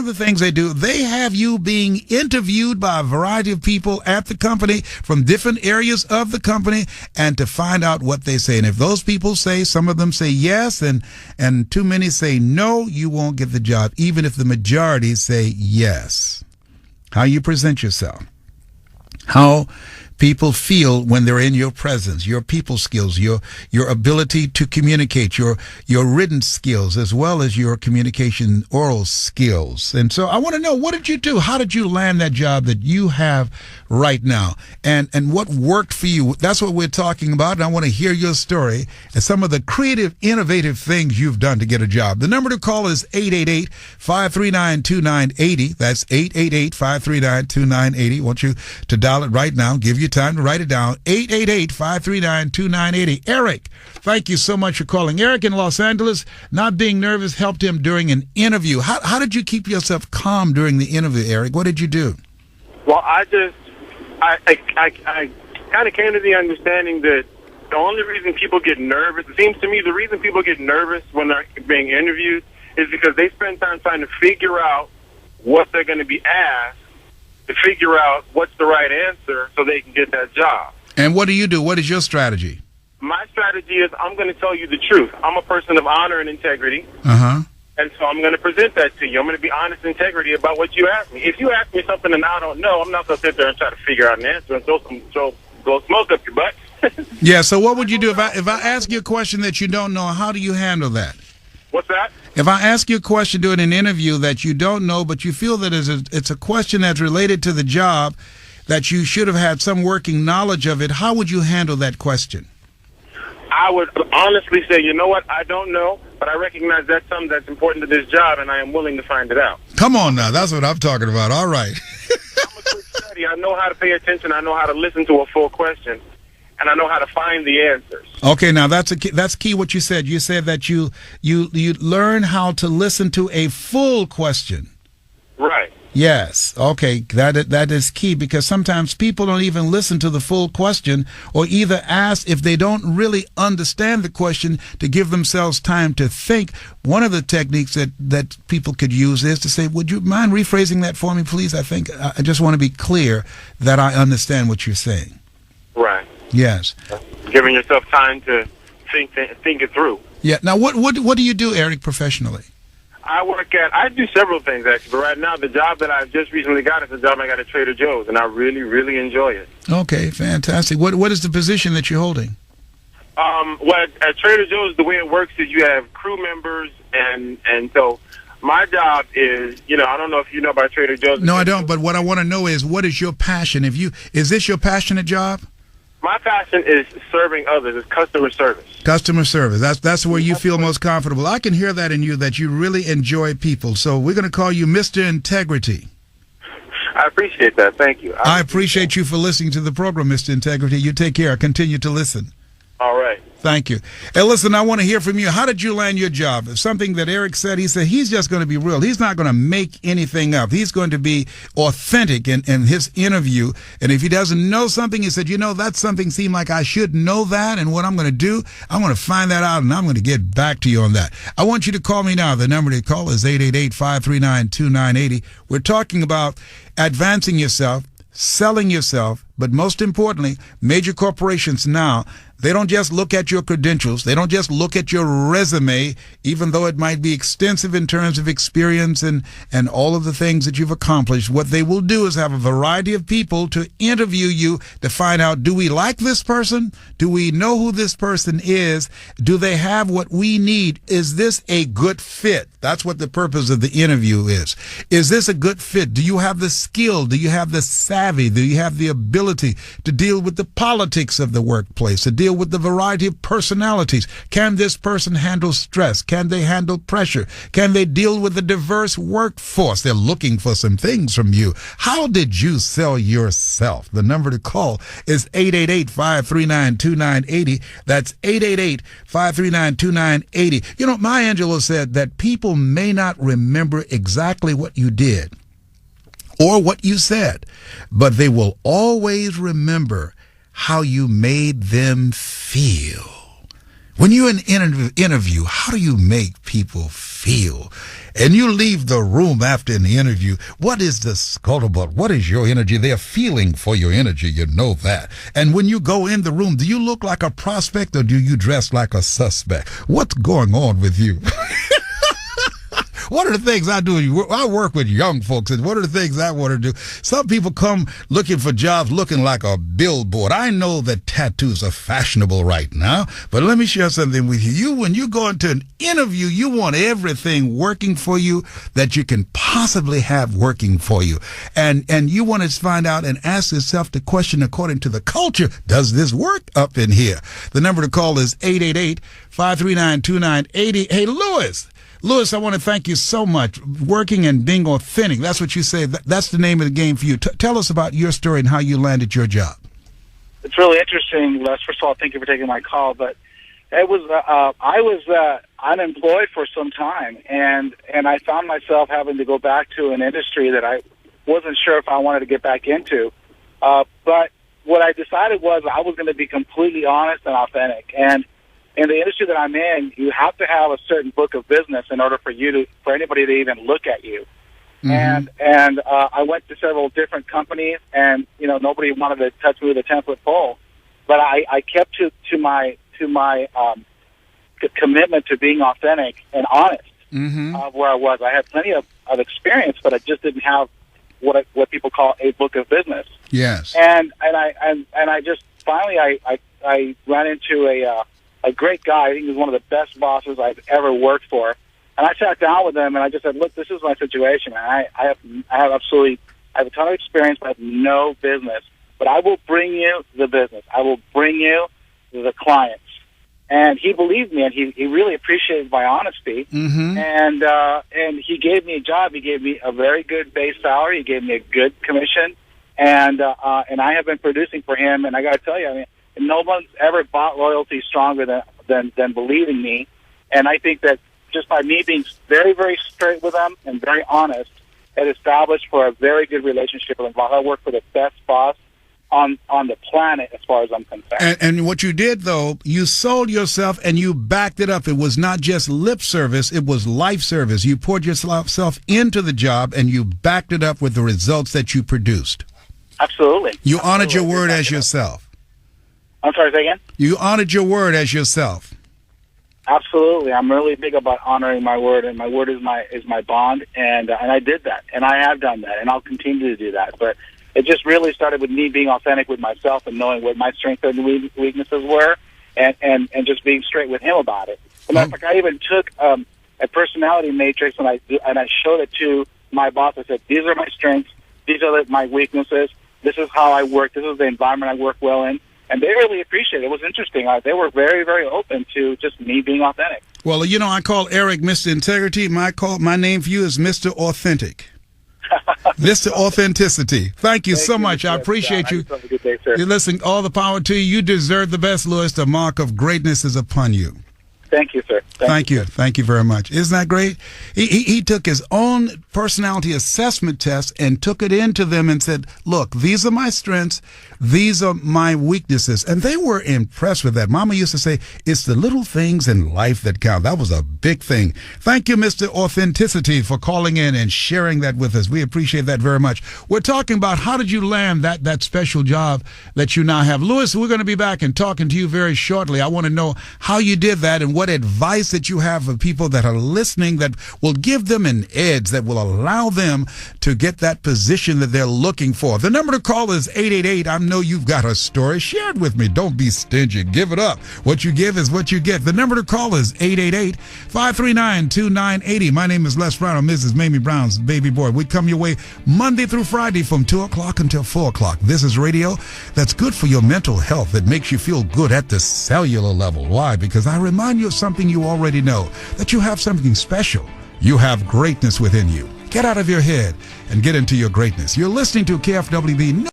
of the things they do, they have you being interviewed by a variety of people at the company from different areas of the company, and to find out what they say. And if those people say, some of them say yes, and too many say no, you won't get the job, even if the majority say yes. How you present yourself, how people feel when they're in your presence, your people skills, your ability to communicate, your written skills, as well as your communication oral skills. And so I want to know, what did you do? How did you land that job that you have right now? And what worked for you? That's what we're talking about. And I want to hear your story and some of the creative, innovative things you've done to get a job. The number to call is 888-539-2980. That's 888-539-2980. I want you to dial it right now. Give you time to write it down. 888-539-2980. Eric, thank you so much for calling. Eric in Los Angeles, not being nervous helped him during an interview. How did you keep yourself calm during the interview, Eric? What did you do? Well, I kind of came to the understanding that the only reason people get nervous, it seems to me the reason people get nervous when they're being interviewed is because they spend time trying to figure out what they're going to be asked, to figure out what's the right answer so they can get that job. And what do you do? What is your strategy? My strategy is I'm going to tell you the truth. I'm a person of honor and integrity. Uh-huh. And so I'm going to present that to you. I'm going to be honest and integrity about what you ask me. If you ask me something and I don't know, I'm not going to sit there and try to figure out an answer and blow smoke up your butt. Yeah, so what would you do if I ask you a question that you don't know? How do you handle that? What's that? If I ask you a question during an interview that you don't know, but you feel that it's a question that's related to the job, that you should have had some working knowledge of it, how would you handle that question? I would honestly say, you know what, I don't know, but I recognize that's something that's important to this job, and I am willing to find it out. Come on now, that's what I'm talking about. All right. I'm a quick study. I know how to pay attention. I know how to listen to a full question, and I know how to find the answers. Okay, now that's key what you said. You said that you learn how to listen to a full question. Right. Yes. Okay, that is key, because sometimes people don't even listen to the full question, or either ask if they don't really understand the question to give themselves time to think. One of the techniques that people could use is to say, would you mind rephrasing that for me, please? I just want to be clear that I understand what you're saying. Right. Yes. Giving yourself time to think it through. Yeah. Now, what do you do, Eric, professionally? I do several things, actually, but right now the job that I've just recently got is a job I got at Trader Joe's, and I really, really enjoy it. Okay, fantastic. What is the position that you're holding? Well, at Trader Joe's, the way it works is you have crew members, and so my job is, I don't know if you know about Trader Joe's. No, I don't, but what I want to know is, what is your passion? Is this your passionate job? My passion is serving others. It's customer service. Customer service. That's where you feel most comfortable. I can hear that in you, that you really enjoy people. So we're going to call you Mr. Integrity. I appreciate that. Thank you. I appreciate you for listening to the program, Mr. Integrity. You take care. Continue to listen. All right. Thank you. Hey, listen, I want to hear from you. How did you land your job? Something that Eric said, he said he's just going to be real. He's not going to make anything up. He's going to be authentic in his interview. And if he doesn't know something, he said, that's something seemed like I should know that. And what I'm going to do, I'm going to find that out, and I'm going to get back to you on that. I want you to call me now. The number to call is 888-539-2980. We're talking about advancing yourself, selling yourself, but most importantly, major corporations now, they don't just look at your credentials. They don't just look at your resume, even though it might be extensive in terms of experience and all of the things that you've accomplished. What they will do is have a variety of people to interview you to find out, do we like this person? Do we know who this person is? Do they have what we need? Is this a good fit? That's what the purpose of the interview is. Is this a good fit? Do you have the skill? Do you have the savvy? Do you have the ability to deal with the politics of the workplace, to deal with the variety of personalities? Can this person handle stress? Can they handle pressure? Can they deal with a diverse workforce? They're looking for some things from you. How did you sell yourself? The number to call is 888-539-2980. That's 888-539-2980. Maya Angelou said that people may not remember exactly what you did or what you said, but they will always remember how you made them feel. When you're in an interview, how do you make people feel? And you leave the room after an interview, what is the scuttlebutt? What is your energy? They're feeling for your energy, you know that. And when you go in the room, do you look like a prospect or do you dress like a suspect? What's going on with you? One of the things I do, I work with young folks, and one of the things I want to do, some people come looking for jobs looking like a billboard. I know that tattoos are fashionable right now, but let me share something with you. When you go into an interview, you want everything working for you that you can possibly have working for you. And you want to find out and ask yourself the question according to the culture, does this work up in here? The number to call is 888-539-2980. Hey, Louis, I want to thank you so much. Working and being authentic. That's what you say. That's the name of the game for you. Tell us about your story and how you landed your job. It's really interesting, Les. First of all, thank you for taking my call. But it was I was unemployed for some time, and I found myself having to go back to an industry that I wasn't sure if I wanted to get back into. But what I decided was I was going to be completely honest and authentic. And in the industry that I'm in, you have to have a certain book of business in order for anybody to even look at you. Mm-hmm. And I went to several different companies, and nobody wanted to touch me with a 10-foot pole. But I kept to my commitment to being authentic and honest. Mm-hmm. Where I was. I had plenty of experience, but I just didn't have what people call a book of business. Yes. And I just finally I ran into a great guy. I think he was one of the best bosses I've ever worked for. And I sat down with him and I just said, "Look, this is my situation. I have a ton of experience, but I have no business. But I will bring you the business. I will bring you the clients." And he believed me, and he really appreciated my honesty. Mm-hmm. And he gave me a job. He gave me a very good base salary. He gave me a good commission, and I have been producing for him. And I got to tell you, I mean, no one's ever bought loyalty stronger than believing me. And I think that just by me being very, very straight with them and very honest, it established for a very good relationship with them. I work for the best boss on the planet as far as I'm concerned. And what you did, though, you sold yourself and you backed it up. It was not just lip service, it was life service. You poured yourself into the job and you backed it up with the results that you produced. Absolutely. You honored your word as yourself. I'm sorry, say again? You honored your word as yourself. Absolutely. I'm really big about honoring my word, and my word is my bond, and I did that, and I have done that, and I'll continue to do that. But it just really started with me being authentic with myself and knowing what my strengths and weaknesses were, and just being straight with him about it. As a matter of fact, I even took a personality matrix and I showed it to my boss. I said, "These are my strengths. These are my weaknesses. This is how I work. This is the environment I work well in." And they really appreciated it. It was interesting. They were very, very open to just me being authentic. Well, I call Eric Mr. Integrity. My name for you is Mr. Authentic. Mr. Authenticity. Thank you so much. I appreciate you. Have a good day, sir. You're listening. All the power to you. You deserve the best, Louis. The mark of greatness is upon you. Thank you, sir. Thank you. Thank you very much. Isn't that great? He took his own personality assessment test and took it into them and said, "Look, these are my strengths. These are my weaknesses." And they were impressed with that. Mama used to say, "It's the little things in life that count." That was a big thing. Thank you, Mr. Authenticity, for calling in and sharing that with us. We appreciate that very much. We're talking about how did you land that special job that you now have. Louis, we're going to be back and talking to you very shortly. I want to know how you did that and what advice that you have for people that are listening that will give them an edge, that will allow them to get that position that they're looking for. The number to call is 888. I know you've got a story. Share it with me. Don't be stingy. Give it up. What you give is what you get. The number to call is 888-539-2980. My name is Les Brown. I'm Mrs. Mamie Brown's baby boy. We come your way Monday through Friday from 2 o'clock until 4 o'clock. This is radio that's good for your mental health, that makes you feel good at the cellular level. Why? Because I remind you of something you already know, that you have something special. You have greatness within you. Get out of your head and get into your greatness. You're listening to KFWB.